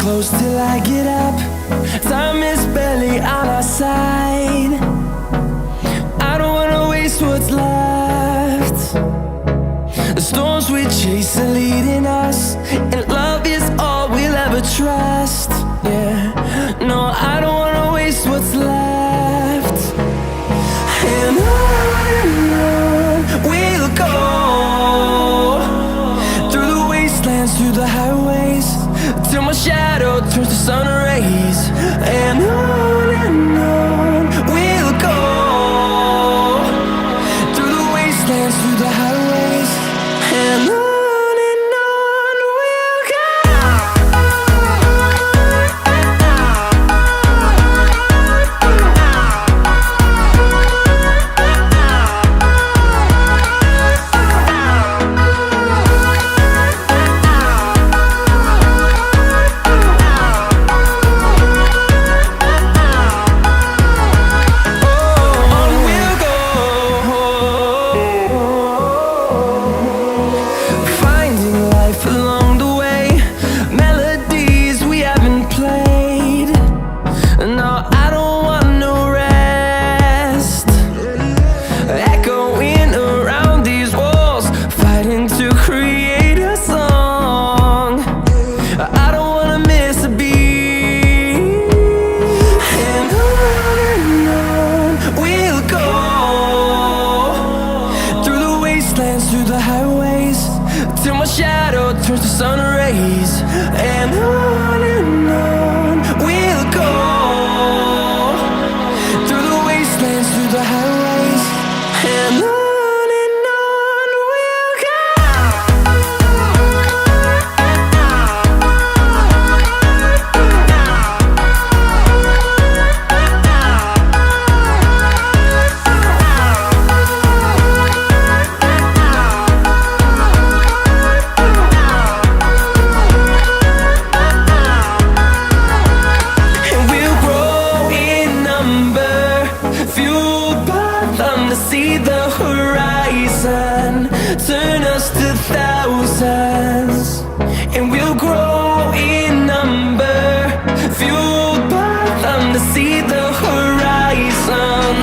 close till I get up. Time is barely on our side. I don't wanna waste what's left. The storms we chase are leading us, and love is all we'll ever trust. Yeah, no, I don't wanna waste what's left. And on we'll go, through the wastelands, through the highways, till my shadow turns to sun rays. And on we'll go, through the wastelands, through the highways, and on we'll go. Along the way, melodies we haven't played. No, I don't want no rest. Echoing around these walls, fighting to create a song. I don't wanna miss a beat. And on we'll go, through the wastelands, through the highways, till my shadow turns to sun rays. And on we'll go, through the wastelands, through the highways, and on we'll go. See the horizon turn us to thousands, and we'll grow in number, fueled by them to see the horizon.